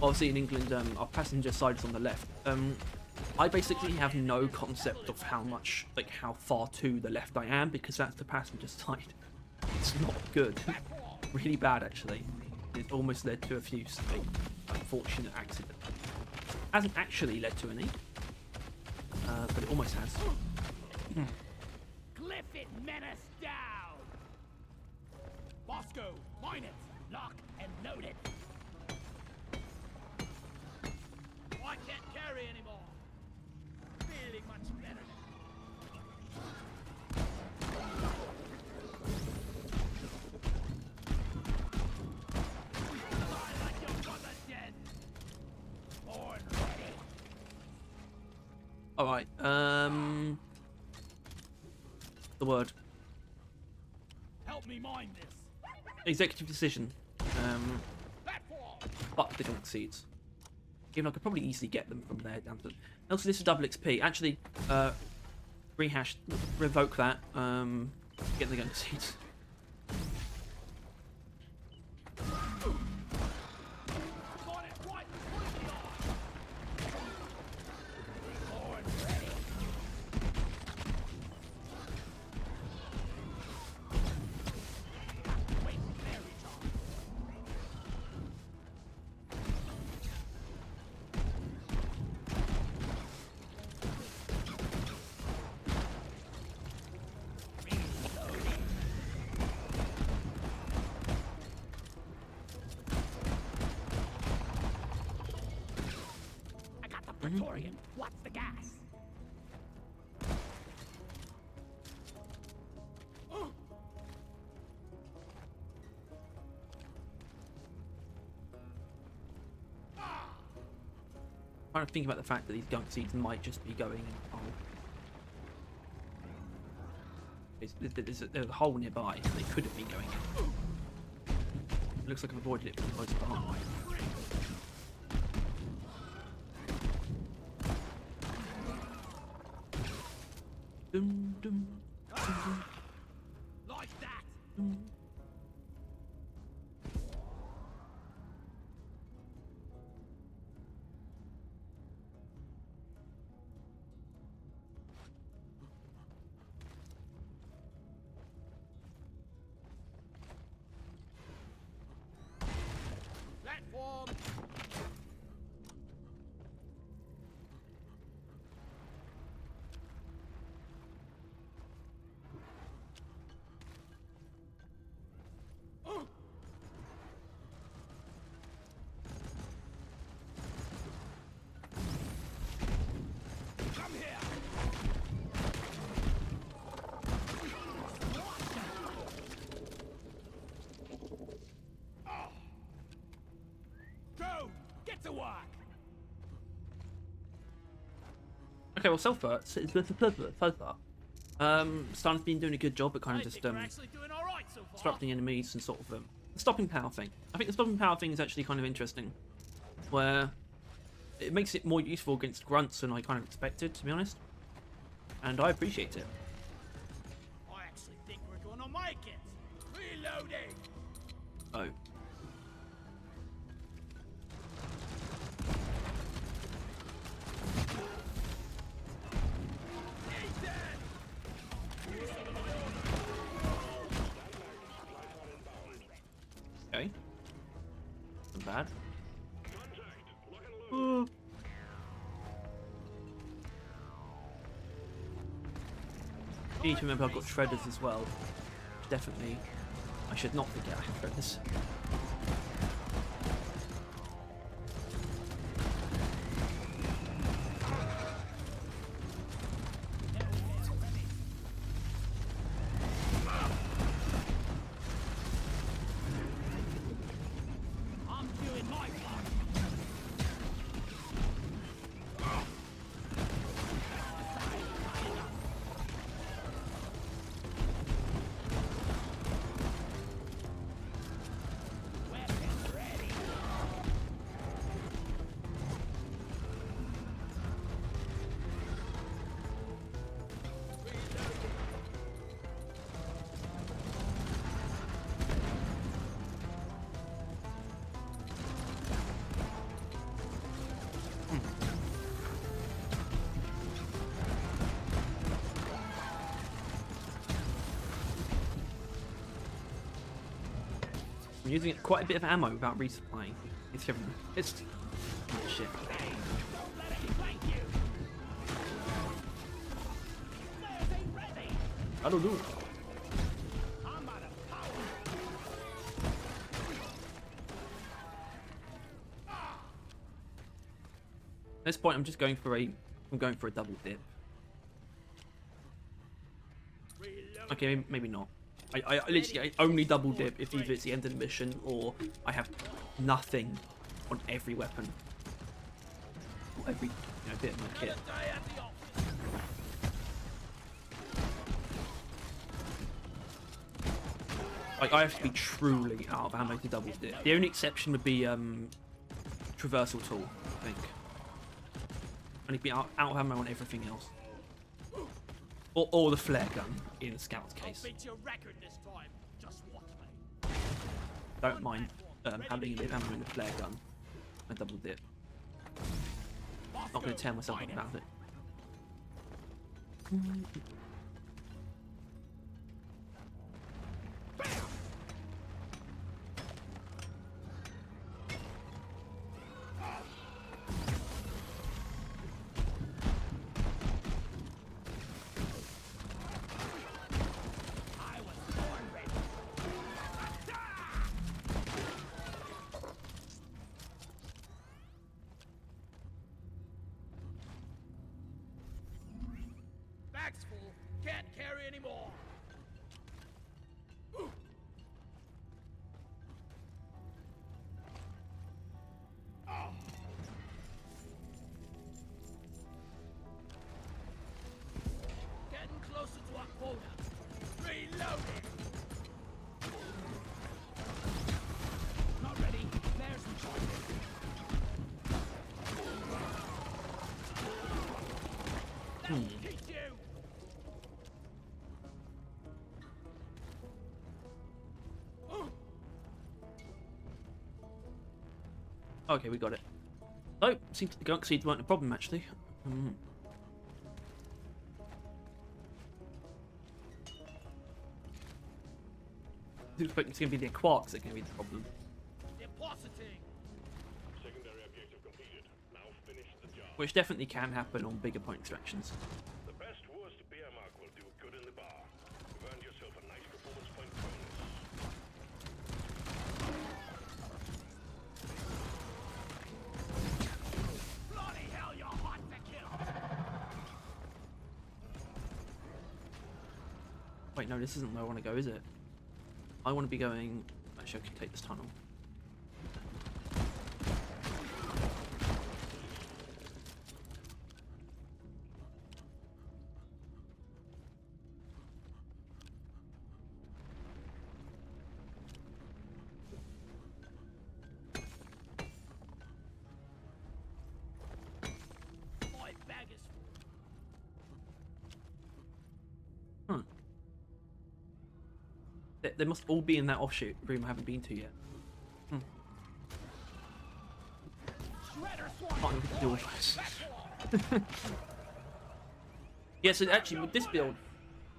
obviously in England our passenger side is on the left. I basically have no concept of how far to the left I am, because that's the passenger side. It's not good. Really bad, actually. It almost led to a few unfortunate accidents. Hasn't actually led to any, but it almost has.
Cliff it, menace down. Bosco, mine it, lock and load it. I can't carry anymore. Feeling much better now. Die like your brother dead. Born ready.
All right. The word
Help me mind this.
executive decision.
Platform.
But they don't succeed. Even though I could probably easily get them from there down to. Also, this is double XP. Actually, rehash, revoke that. Get the gun seats.
Got it right before the eye. Born ready. Wait, there we go. I got the Praetorian. What's the gas?
Trying to think about the fact that these gunk seeds might just be going. Oh, there's a hole nearby. So they could have been going in. It looks like I've avoided it for the most part. Dum, dum, dum,
Like that.
dum.
Platform. Come here. Go. Get to work.
Okay, well, so far, Stan's been doing a good job at kind of
I
just
think we're actually doing all right so
disrupting enemies and sort of the stopping power thing. I think the stopping power thing is actually kind of interesting, where it makes it more useful against grunts than I kind of expected, to be honest. And I appreciate it.
I actually think we're gonna make it. Reloading.
Oh.
He's dead.
Okay. Not bad. I need to remember I've got shredders as well. Definitely. I should not forget I have shredders.
I'm doing my part. Weapons ready.
I'm using quite a bit of ammo without resupplying. It's oh, shit.
Don't let it flank you. Flares ain't ready.
I don't do it.
I'm out of power.
At this point, I'm going for a double dip.
Reload.
Okay, maybe not. I literally only double dip if either it's the end of the mission or I have nothing on every weapon. Or every bit of my kit.
Another day at the office.
Like, I have to be truly out of ammo to double dip. The only exception would be traversal tool, I think. I need to be out of ammo on everything else. Or the flare gun in Scout's
I'll
case.
beat your record this time. Just watch me.
Don't mind having a bit of ammo in the flare gun and double dip. Not going to tear myself up about it.
I was born ready. Bag's full. Can't carry anymore. Getting closer to our quota. Reloading. Not ready. There's in charge. Hit you.
Okay, we got it. Oh, seems the gunk seeds weren't a problem actually. I was expecting it's going to be the quarks that are going to be the problem.
Depositing.
Secondary objective completed. Now finish the job.
Which definitely can happen on bigger point extractions.
The best worst beer mark will do good in the bar. You've earned yourself a nice performance point bonus.
Bloody hell, you're hot to kill.
Wait, no, this isn't where I want to go, is it? I want to be going... Actually, I can take this tunnel. They must all be in that offshoot room I haven't been to yet.
Shredder swarm.
Can't even do all this. Yeah, so actually with this build,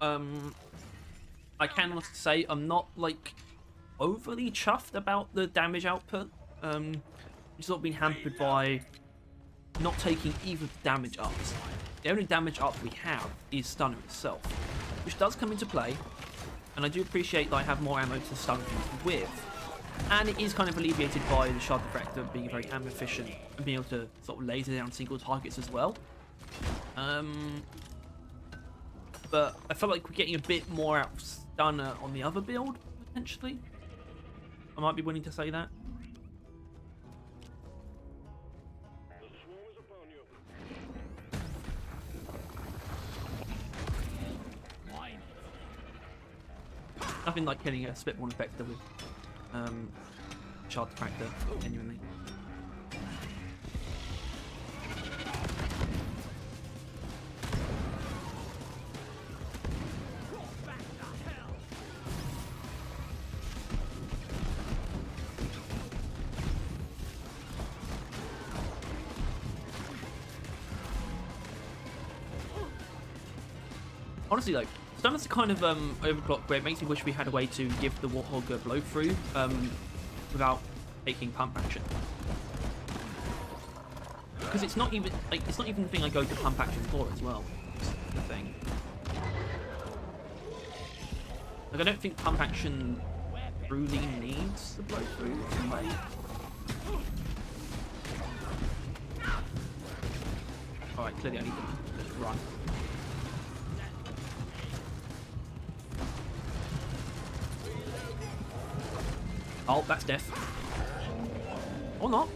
I can honestly say I'm not like overly chuffed about the damage output. It's sort of been hampered by not taking either damage ups. The only damage up we have is Stunner itself, which does come into play, and I do appreciate that I have more ammo to stun things with. And it is kind of alleviated by the Shard Diffractor being very ammo efficient and being able to sort of laser down single targets as well. But I felt like we're getting a bit more out of Stunner on the other build, potentially. I might be willing to say that.
The swarm is upon you.
Whine.
Nothing like killing a Spitborn Infector with Shard Diffractor, genuinely.
Roll back to hell.
Honestly, though, Stunner's a kind of overclock where it makes me wish we had a way to give the Warthog a blow through without taking pump action. Because it's not even the thing I go to pump action for as well. It's the thing. Like I don't think pump action truly needs the blow through in a way. Alright, clearly I need to just run. Oh, that's death. Or not.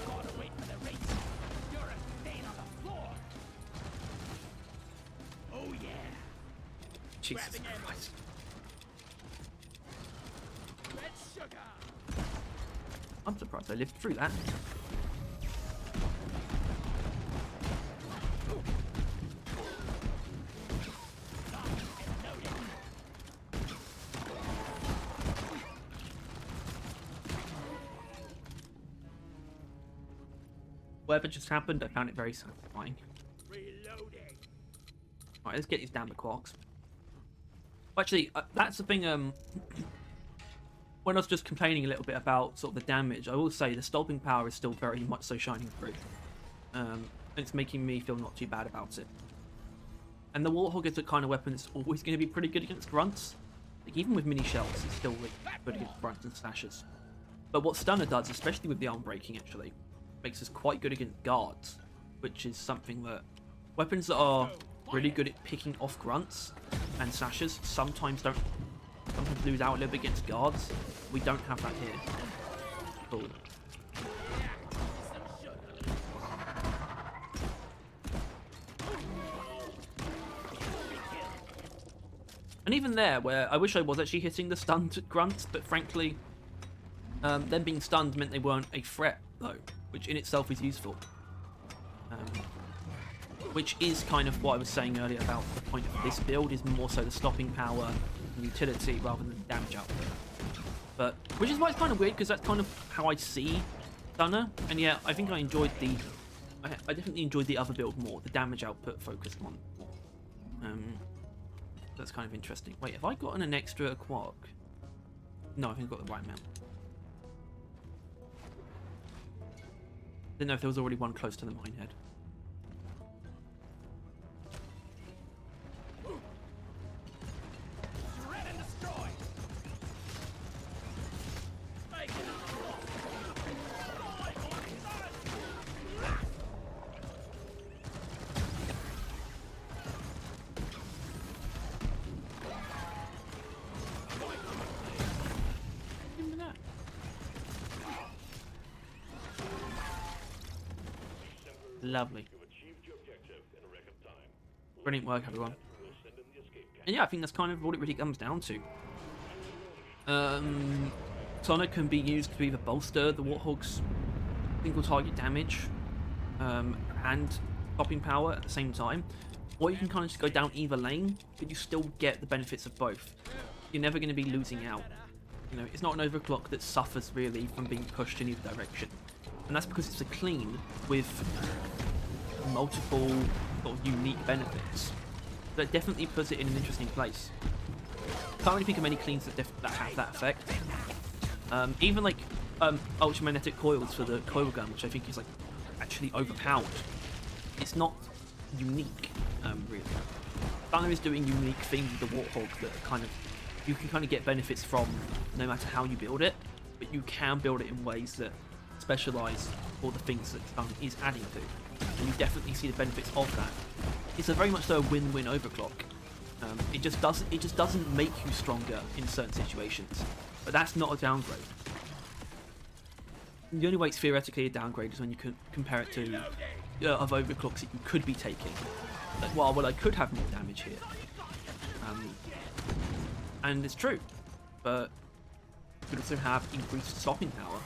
Gotta wait for the race. You're a stain on the floor. Oh yeah.
Jesus
Grabbing ammo.
Christ.
Red sugar.
I'm surprised I lived through that. Whatever just happened, I found it very satisfying.
Reloading.
Alright, let's get these damn quarks. Actually, that's the thing, when I was just complaining a little bit about sort of the damage, I will say the stomping power is still very much so shining through. And it's making me feel not too bad about it. And the Warthog is the kind of weapon that's always going to be pretty good against grunts. Like, even with mini shells, it's still really good against grunts and slashers. But what Stunner does, especially with the arm breaking actually, makes us quite good against guards, which is something that weapons that are really good at picking off grunts and slashers sometimes lose out a little bit against guards. We don't have that here. Cool. And even there, where I wish I was actually hitting the stunned grunts, but frankly, them being stunned meant they weren't a threat, though, which in itself is useful. Which is kind of what I was saying earlier about the point of this build, is more so the stopping power and utility rather than damage output. But, which is why it's kind of weird, because that's kind of how I see Stunner, and yeah, I think I enjoyed I definitely enjoyed the other build more, the damage output focused one more. That's kind of interesting. Wait, have I gotten an extra quark? No, I think I've got the right amount. Didn't know if there was already one close to the mine head.
Shred and destroy. Make it.
Give me that. Lovely.
You've achieved your objective in a record time.
Brilliant work, everyone.
We'll send in the escape cap.
And yeah, I think that's kind of what it really comes down to. Sonic can be used to either bolster the Warthog's single target damage and stopping power at the same time, or you can kind of just go down either lane, but you still get the benefits of both. You're never going to be losing out. You know, it's not an overclock that suffers really from being pushed in either direction, and that's because it's a clean with multiple sort of unique benefits. So it definitely puts it in an interesting place. Can't really think of many cleans that have that effect. Even like ultramagnetic coils for the coil gun, which I think is like actually overpowered. It's not unique, really. Stunner is doing unique things with the Warthog that are kind of you can kind of get benefits from no matter how you build it, but you can build it in ways that specialize for the things that Stunner is adding to, and you definitely see the benefits of that. It's a very much so a win-win overclock. It just doesn't make you stronger in certain situations, but that's not a downgrade. The only way it's theoretically a downgrade is when you can compare it to other overclocks that you could be taking. Like, well, I could have more damage here, and it's true, but you could also have increased stopping power,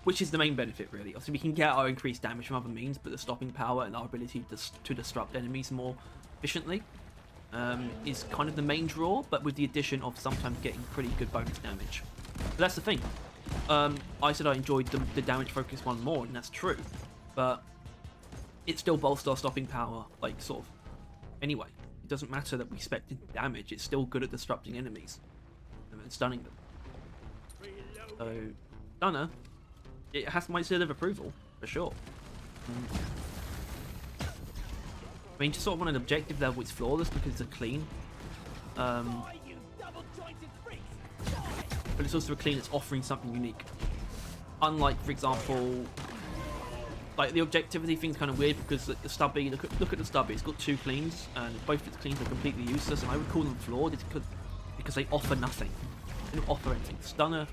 which is the main benefit, really. Obviously, we can get our increased damage from other means, but the stopping power and our ability to disrupt enemies more efficiently is kind of the main draw, but with the addition of sometimes getting pretty good bonus damage. But that's the thing. I said I enjoyed the damage focus one more, and that's true, but it still bolsters our stopping power, like, sort of, anyway. It doesn't matter that we expected damage, it's still good at disrupting enemies and stunning them. So, Stunner, it has my seal of approval, for sure. I mean, just sort of on an objective level, it's flawless because it's a clean. But it's also a clean that's offering something unique. Unlike, for example, like the objectivity thing's kind of weird because the stubby, look at the stubby, it's got two cleans, and both its cleans are completely useless, and I would call them flawed because they offer nothing. They don't offer anything. Stunner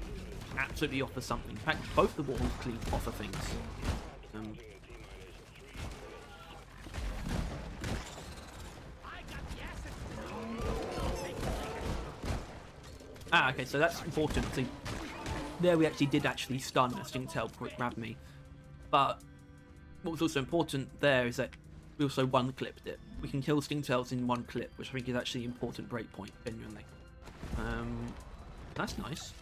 absolutely offers something. In fact, both the Warthog cleans offer things. Okay, so that's important. See, there we did actually stun a Sting Tail before it grabbed me. But what was also important there is that we also one-clipped it. We can kill Sting Tails in one clip, which I think is actually an important breakpoint, genuinely. That's nice.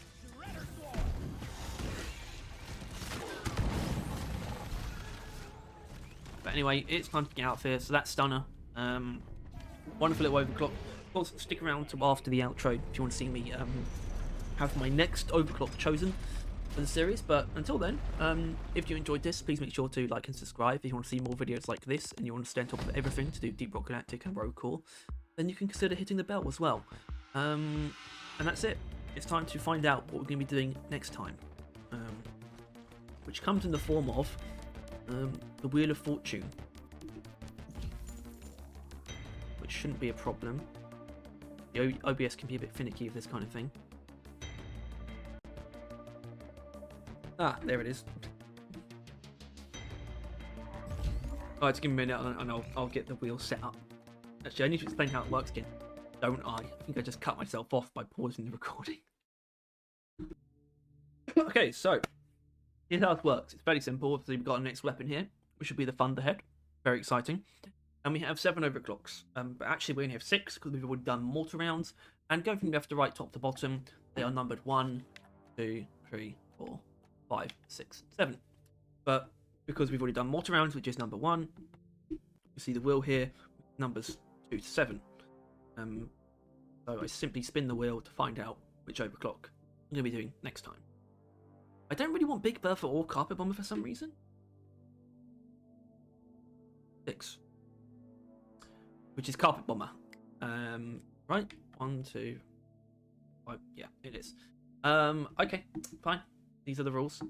But anyway, it's time to get out of here. So that's Stunner. Wonderful little overclock. Of course, stick around to after the outro if you want to see me have my next overclock chosen for the series. But until then, if you enjoyed this, please make sure to like and subscribe. If you want to see more videos like this and you want to stay on top of everything to do Deep Rock Galactic and Roll Call, then you can consider hitting the bell as well. And that's it. It's time to find out what we're going to be doing next time, which comes in the form of the Wheel of Fortune, which shouldn't be a problem. The OBS can be a bit finicky with this kind of thing. There it is. Alright, just give me a minute and I'll get the wheel set up. Actually, I need to explain how it works again, don't I? I think I just cut myself off by pausing the recording. Okay, so here's how it works. It's fairly simple. Obviously, we've got our next weapon here, which will be the Thunderhead. Very exciting. And we have 7 overclocks. But actually, we only have 6 because we've already done mortar rounds. And going from left to right, top to bottom, they are numbered 1, 2, 3, 4, 5, 6, 7. But because we've already done mortar rounds, which is number 1, you see the wheel here, numbers 2 to 7. So I simply spin the wheel to find out which overclock I'm going to be doing next time. I don't really want Big Bertha or Carpet Bomber for some reason. 6. Which is Carpet Bomber. Right? 1, 2, 5. Yeah, it is. Okay, fine. These are the rules.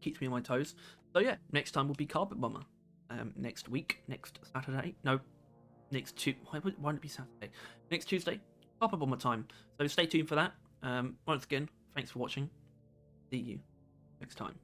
Keeps me on my toes. So yeah, next time will be Carpet Bomber. Next week, next Saturday. No, next Tuesday. Why would it be Saturday? Next Tuesday, Carpet Bomber time. So stay tuned for that. Once again, thanks for watching. See you next time.